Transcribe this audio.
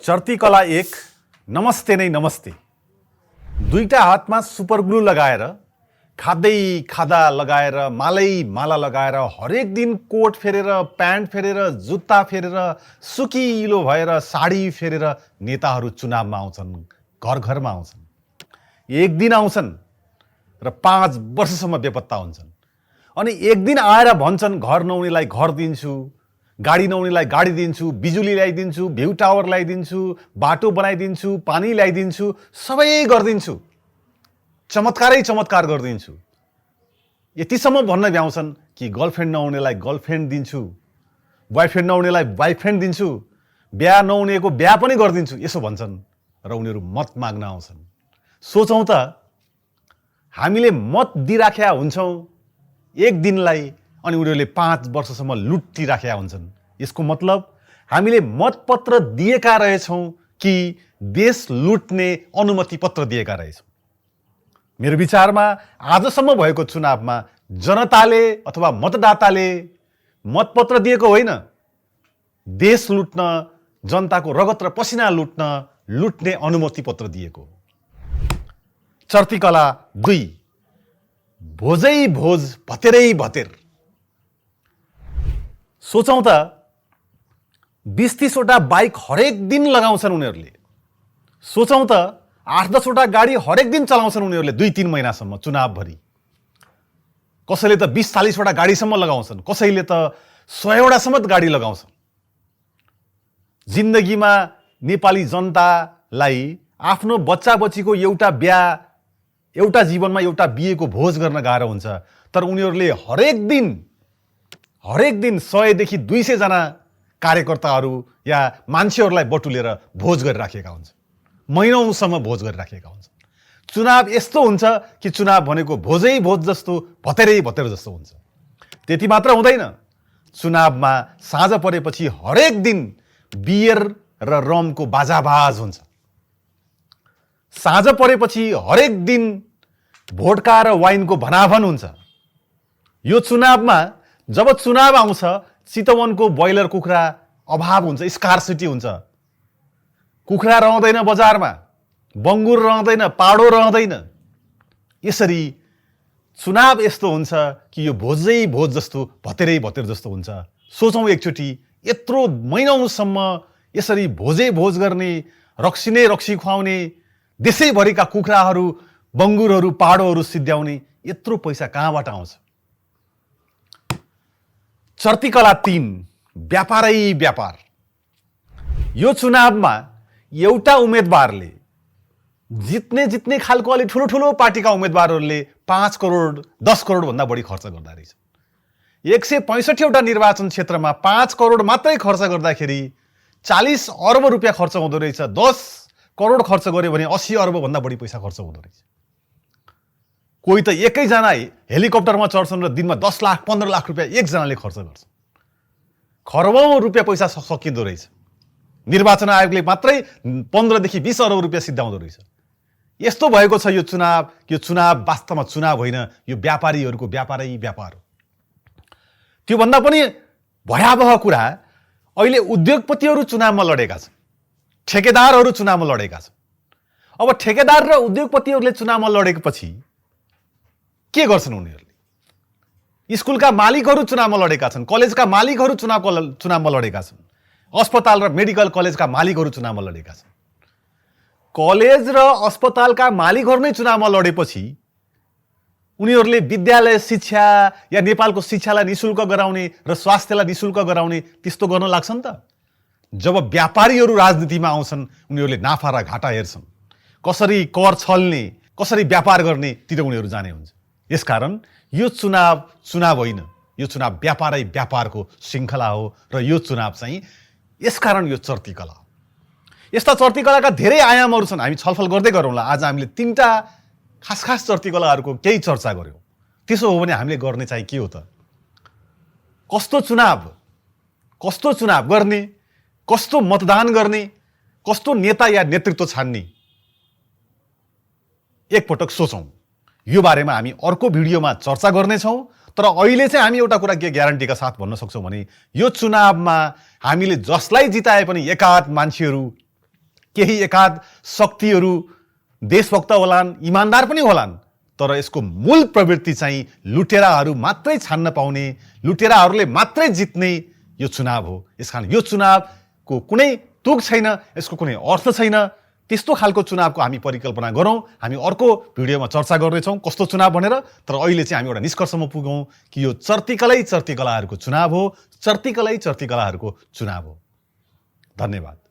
चर्ती कला एक नमस्ते नै नमस्ते। दुईटा हातमा सुपर ग्लू लगाएर खाँदै खाँदा लगाएर मालै माला लगाएर हरेक दिन कोट फेरेर प्यान्ट फेरेर जुत्ता फेरेर सुकिलो भएर साडी फेरेर नेताहरू चुनावमा आउँछन्, घर घरमा आउँछन्। एक दिन आउँछन् र 5 वर्षसम्म बेपत्ता हुन्छन्। अनि एक दिन आएर भन्छन् घर नहुनेलाई घर दिन्छु, गाडी नहुनेलाई गाडी दिन्छु, बिजुली ल्याइदिन्छु, भ्यू टावर ल्याइदिन्छु, बाटो बनाइदिन्छु, पानी ल्याइदिन्छु, सबै गरिदिन्छु, चमत्कारै चमत्कार गरिदिन्छु। यतिसम्म भन्न भ्याउँछन् कि गर्लफ्रेन्ड नहुनेलाई गर्लफ्रेन्ड दिन्छु, बोयफ्रेन्ड नहुनेलाई बोयफ्रेन्ड दिन्छु, बिहा नहुनेको बिहा पनि गरिदिन्छु, यसो भन्छन् र उनीहरू मत माग्न आउँछन्। सोचौँ त, हामीले मत दिइराखेका हुन्छौँ एक दिनलाई, अनि उनीहरूले 5 वर्षसम्म लुटिराखेका हुन्छन्। यसको मतलब हामीले मतपत्र दिएका रहेछौँ कि देश लुट्ने अनुमति पत्र दिएका रहेछौँ। मेरो विचारमा आजसम्म भएको चुनावमा जनताले अथवा मतदाताले मतपत्र दिएको होइन, देश लुट्न, जनताको रगत र पसिना लुट्ने अनुमति पत्र दिएको। चर्ती कला 2 भोजै भोज भतेरै भतेर। सोचौँ त, 20-30 वटा बाइक हरेक दिन लगाउँछन् उनीहरूले। सोचौँ त, 8-10 वटा गाडी हरेक दिन चलाउँछन् उनीहरूले 2-3 महिनासम्म चुनावभरि। कसैले त 20-40 वटा गाडीसम्म लगाउँछन्, कसैले त 100 वटासम्म गाडी लगाउँछन्। जिन्दगीमा नेपाली जनतालाई आफ्नो बच्चा बच्चीको एउटा बिहा, एउटा जीवनमा एउटा बिहेको भोज गर्न गाह्रो हुन्छ, तर उनीहरूले हरेक दिन 100 देखि 200 जना कार्यकर्ताहरू या मान्छेहरूलाई बटुलेर भोज गरिराखेका हुन्छन्, महिनौसम्म भोज गरिराखेका हुन्छन्। चुनाव यस्तो हुन्छ कि चुनाव भनेको भोजै भोज जस्तो, भतेरै भतेर जस्तो हुन्छ। त्यति मात्र हुँदैन, चुनावमा साँझ परेपछि हरेक दिन बियर र रमको बाजाबाज हुन्छ। साँझ परेपछि हरेक दिन भोडका र वाइनको भनाभन हुन्छ। यो चुनावमा जब चुनाव आउँछ, चितवनको ब्रोइलर कुखुरा अभाव हुन्छ, स्कार्सिटी हुन्छ। कुखुरा रहँदैन बजारमा, बङ्गुर रहँदैन, पाडो रहँदैन। यसरी चुनाव यस्तो हुन्छ कि यो भोजै भोज जस्तो, भतेरै भतेर जस्तो हुन्छ। सोचौँ एकचोटि, यत्रो महिनौसम्म यसरी भोजै भोज गर्ने, रक्सी नै रक्सी खुवाउने, देशैभरिका कुखुराहरू, बङ्गुरहरू, पाडोहरू सिद्ध्याउने, यत्रो पैसा कहाँबाट आउँछ? चर्ती कला 3 व्यापारै व्यापार। यो चुनावमा एउटा उम्मेदवारले जित्ने खालको अलि ठुलो पार्टीका उम्मेदवारहरूले 5 करोड 10 करोड भन्दा बढी खर्च गर्दा रहेछ। 165 वटा निर्वाचन क्षेत्रमा 5 करोड मात्रै खर्च गर्दाखेरि 40 अर्ब रुपियाँ खर्च हुँदो रहेछ। 10 करोड खर्च गर्यो भने 80 अर्ब भन्दा बढी पैसा खर्च हुँदो रहेछ। कोही त एकैजना हेलिकप्टरमा चढ्छन् र दिनमा 10 लाख 15 लाख रुपियाँ एकजनाले खर्च गर्छ। खरबौं रुपियाँ पैसा सकिँदो रहेछ। निर्वाचन आयोगले मात्रै 15 देखि 20 अर्ब रुपियाँ सिद्ध्याउँदो रहेछ। यस्तो भएको छ यो चुनाव। यो चुनाव वास्तवमा चुनाव होइन, यो व्यापारीहरूको व्यापारै व्यापार हो। त्योभन्दा पनि भयावह कुरा, अहिले उद्योगपतिहरू चुनावमा लडेका छन्, ठेकेदारहरू चुनावमा लडेका छन्। अब ठेकेदार र उद्योगपतिहरूले चुनावमा लडेपछि के गर्छन् उनीहरूले? स्कुलका मालिकहरू चुनावमा लडेका छन्, कलेजका मालिकहरू चुनावमा लडेका छन्, अस्पताल र मेडिकल कलेजका मालिकहरू चुनावमा लडेका छन्। कलेज र अस्पतालका मालिकहरू नै चुनावमा लडेपछि उनीहरूले विद्यालय शिक्षा या नेपालको शिक्षालाई निशुल्क गराउने र स्वास्थ्यलाई निशुल्क गराउने त्यस्तो गर्न लाग्छन् त? जब व्यापारीहरू राजनीतिमा आउँछन्, उनीहरूले नाफा र घाटा हेर्छन्, कसरी कर छल्ने, कसरी व्यापार गर्ने तिर उनीहरू जाने हुन्छ। यसकारण यो चुनाव होइन, यो चुनाव व्यापारै व्यापारको श्रृङ्खला हो र यो चुनाव चाहिँ यसकारण यो चर्ती कला। यस्ता चर्ती कलाका धेरै आयामहरू छन्, हामी छलफल गर्दै गरौँला। आज हामीले 3टा खास चर्ती कलाहरूको केही चर्चा गऱ्यौँ। त्यसो हो भने हामीले गर्ने चाहिँ के हो त? कस्तो चुनाव गर्ने, कस्तो मतदान गर्ने, कस्तो नेता या नेतृत्व छान्ने, एकपटक सोचौँ। यो बारेमा हामी अर्को भिडियोमा चर्चा गर्नेछौँ। तर अहिले चाहिँ हामी एउटा कुरा के ग्यारेन्टीका साथ भन्न सक्छौँ भने यो चुनावमा हामीले जसलाई जिताए पनि एकाध मान्छेहरू केही एकाध शक्तिहरू देशभक्त होलान्, इमान्दार पनि होलान्, तर यसको मूल प्रवृत्ति चाहिँ लुटेराहरू मात्रै छान्न पाउने, लुटेराहरूले मात्रै जित्ने यो चुनाव हो। यसकारण यो चुनावको कुनै तुक छैन, यसको कुनै अर्थ छैन। त्यस्तो खालको चुनावको हामी परिकल्पना गरौँ। हामी अर्को भिडियोमा चर्चा गर्नेछौँ कस्तो चुनाव भनेर। तर अहिले चाहिँ हामी एउटा निष्कर्षमा पुगौँ कि यो चर्तीकलै चर्तीकलाहरूको चुनाव हो, चर्तीकलै चर्तीकलाहरूको चुनाव हो। धन्यवाद।